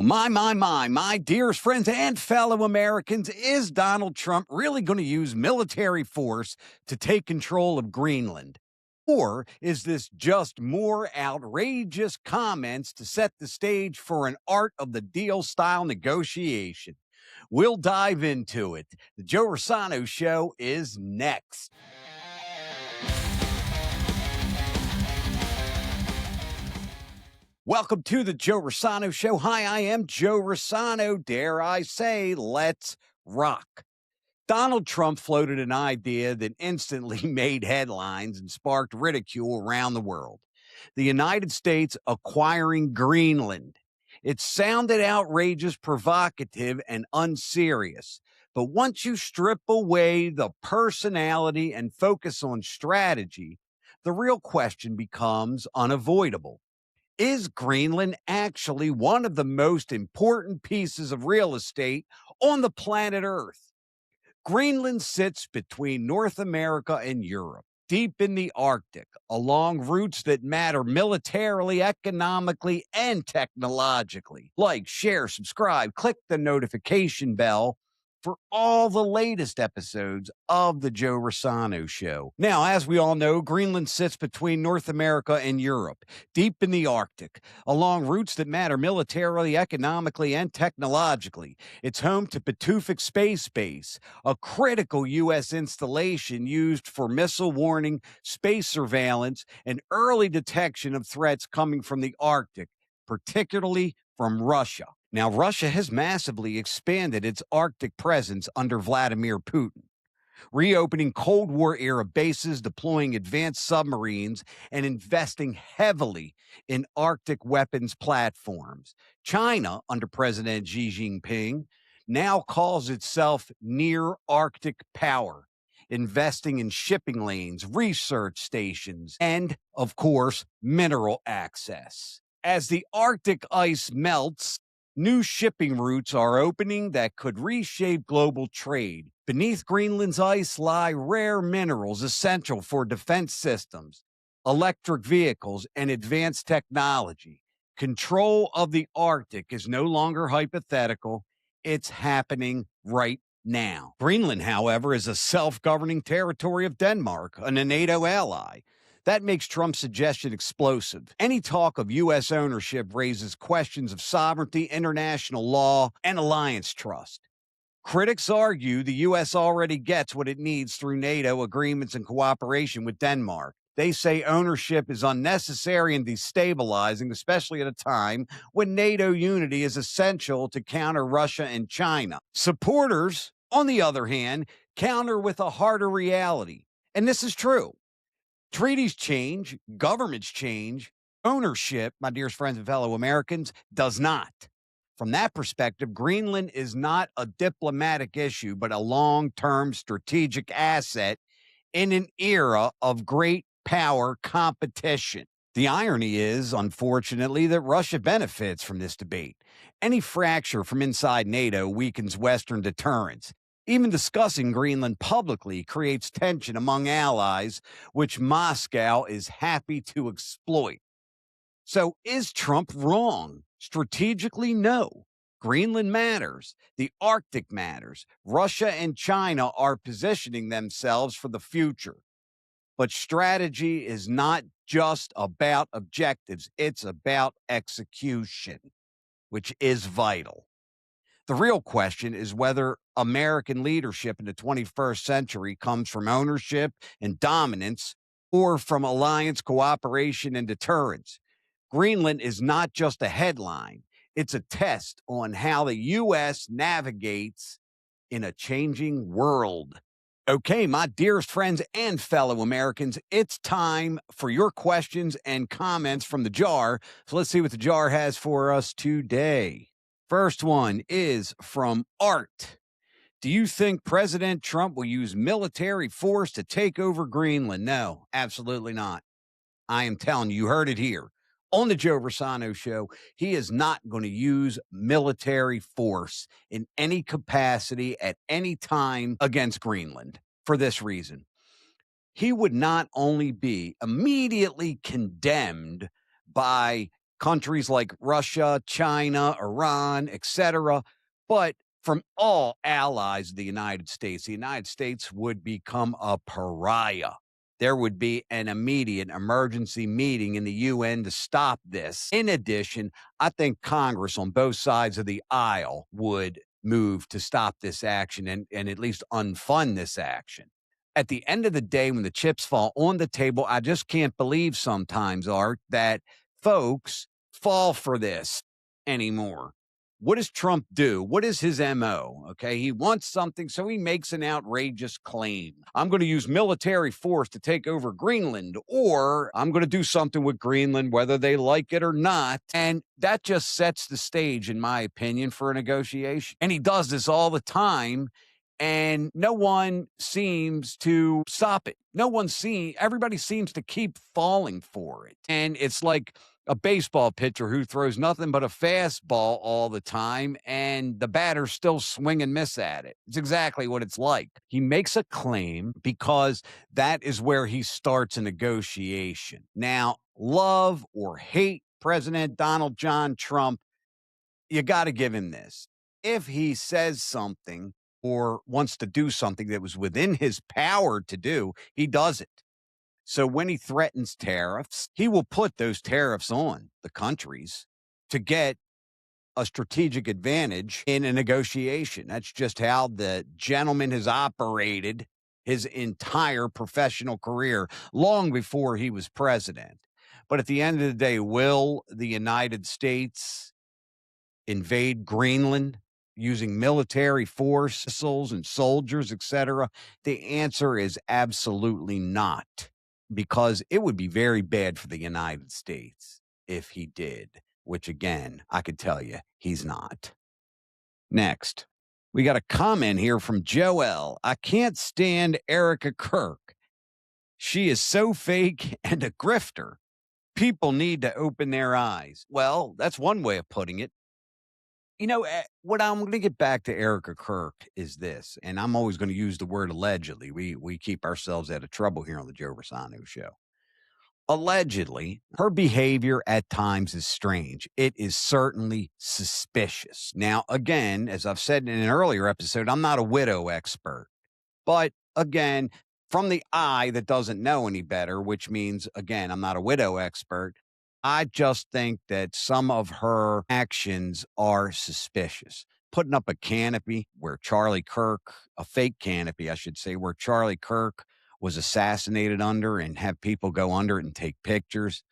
My dearest friends and fellow Americans, is Donald Trump really going to use military force to take control of Greenland? Or is this just more outrageous comments to set the stage for an art of the deal style negotiation? We'll dive into it. The Joe Rossano Show is next. Welcome to the Joe Rossano Show. Hi, I am Joe Rossano. Dare I say, let's rock. Donald Trump floated an idea that instantly made headlines and sparked ridicule around the world. The United States acquiring Greenland. It sounded outrageous, provocative, and unserious. But once you strip away the personality and focus on strategy, the real question becomes unavoidable. Is Greenland actually one of the most important pieces of real estate on the planet Earth? Greenland sits between North America and Europe, deep in the Arctic, along routes that matter militarily, economically, and technologically. Like, share, subscribe, click the notification bell for all the latest episodes of The Joe Rossano Show. Now, as we all know, Greenland sits between North America and Europe, deep in the Arctic, along routes that matter militarily, economically, and technologically. It's home to Pituffik Space Base, a critical U.S. installation used for missile warning, space surveillance, and early detection of threats coming from the Arctic, particularly from Russia. Now, Russia has massively expanded its Arctic presence under Vladimir Putin, reopening Cold War-era bases, deploying advanced submarines, and investing heavily in Arctic weapons platforms. China, under President Xi Jinping, now calls itself near Arctic power, investing in shipping lanes, research stations, and, of course, mineral access. As the Arctic ice melts, new shipping routes are opening that could reshape global trade. Beneath Greenland's ice lie rare minerals essential for defense systems, electric vehicles, and advanced technology. Control of the Arctic is no longer hypothetical. It's happening right now. Greenland, however, is a self-governing territory of Denmark, and a NATO ally. That makes Trump's suggestion explosive. Any talk of U.S. ownership raises questions of sovereignty, international law, and alliance trust. Critics argue the U.S. already gets what it needs through NATO agreements and cooperation with Denmark. They say ownership is unnecessary and destabilizing, especially at a time when NATO unity is essential to counter Russia and China. Supporters, on the other hand, counter with a harder reality. And this is true. Treaties change, governments change, ownership, my dearest friends and fellow Americans, does not. From that perspective, Greenland is not a diplomatic issue, but a long-term strategic asset in an era of great power competition. The irony is, unfortunately, that Russia benefits from this debate. Any fracture from inside NATO weakens Western deterrence. Even discussing Greenland publicly creates tension among allies, which Moscow is happy to exploit. So is Trump wrong? Strategically, no. Greenland matters. The Arctic matters. Russia and China are positioning themselves for the future. But strategy is not just about objectives. It's about execution, which is vital. The real question is whether American leadership in the 21st century comes from ownership and dominance or from alliance, cooperation, and deterrence. Greenland is not just a headline. It's a test on how the U.S. navigates in a changing world. Okay, my dearest friends and fellow Americans, it's time for your questions and comments from the jar. So let's see what the jar has for us today. First one is from Art. Do you think President Trump will use military force to take over Greenland? No, absolutely not. I am telling you, you heard it here on the Joe Rossano Show. He is not going to use military force in any capacity at any time against Greenland for this reason. He would not only be immediately condemned by countries like Russia, China, Iran, etc., but from all allies of the United States would become a pariah. There would be an immediate emergency meeting in the UN to stop this. In addition, I think Congress on both sides of the aisle would move to stop this action and at least unfund this action. At the end of the day, when the chips fall on the table, I just can't believe sometimes, Art, that folks fall for this anymore. What does Trump do? What is his MO? Okay. He wants something, so he makes an outrageous claim. I'm going to use military force to take over Greenland, or I'm going to do something with Greenland, whether they like it or not. And that just sets the stage, in my opinion, for a negotiation. And he does this all the time. And no one seems to stop it. Everybody seems to keep falling for it. And it's like a baseball pitcher who throws nothing but a fastball all the time, and the batters still swing and miss at it. It's exactly what it's like. He makes a claim because that is where he starts a negotiation. Now, love or hate President Donald John Trump, you got to give him this. If he says something or wants to do something that was within his power to do, he does it. So when he threatens tariffs, he will put those tariffs on the countries to get a strategic advantage in a negotiation. That's just how the gentleman has operated his entire professional career, long before he was president. But at the end of the day, will the United States invade Greenland using military force, missiles and soldiers, etc.? The answer is absolutely not, because it would be very bad for the United States if he did, which again, I could tell you he's not. Next, we got a comment here from Joel. I can't stand Erica Kirk. She is so fake and a grifter. People need to open their eyes. Well, that's one way of putting it. What I'm going to get back to Erica Kirk is this, and I'm always going to use the word allegedly. We keep ourselves out of trouble here on the Joe Rossano Show. Allegedly, her behavior at times is strange. It is certainly suspicious. Now, again, as I've said in an earlier episode, I'm not a widow expert. But again, from the eye that doesn't know any better, which means, again, I'm not a widow expert, I just think that some of her actions are suspicious. Putting up a canopy where Charlie Kirk, a fake canopy, I should say, where Charlie Kirk was assassinated under, and have people go under it and take pictures.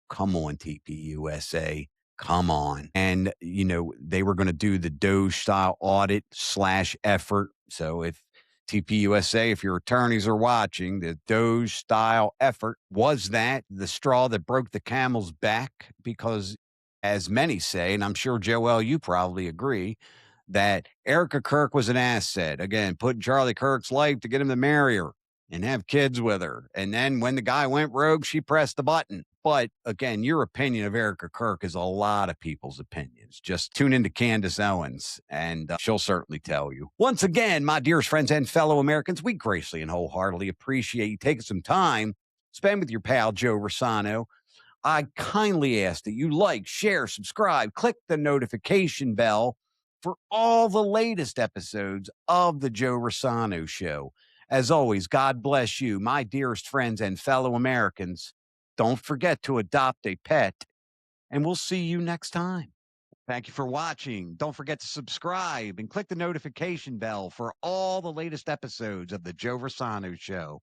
Come on, TPUSA. Come on. And, they were going to do the Doge style audit / effort. So if TPUSA, if your attorneys are watching, the Doge style effort was that the straw that broke the camel's back, because as many say, and I'm sure, Joel, you probably agree, that Erica Kirk was an asset. Again, put in Charlie Kirk's life to get him to marry her and have kids with her. And then when the guy went rogue, she pressed the button. But again, your opinion of Erica Kirk is a lot of people's opinions. Just tune into Candace Owens, and she'll certainly tell you. Once again, my dearest friends and fellow Americans, we graciously and wholeheartedly appreciate you taking some time, spend with your pal, Joe Rossano. I kindly ask that you like, share, subscribe, click the notification bell for all the latest episodes of the Joe Rossano Show. As always, God bless you, my dearest friends and fellow Americans. Don't forget to adopt a pet, and we'll see you next time. Thank you for watching. Don't forget to subscribe and click the notification bell for all the latest episodes of the Joe Rossano Show.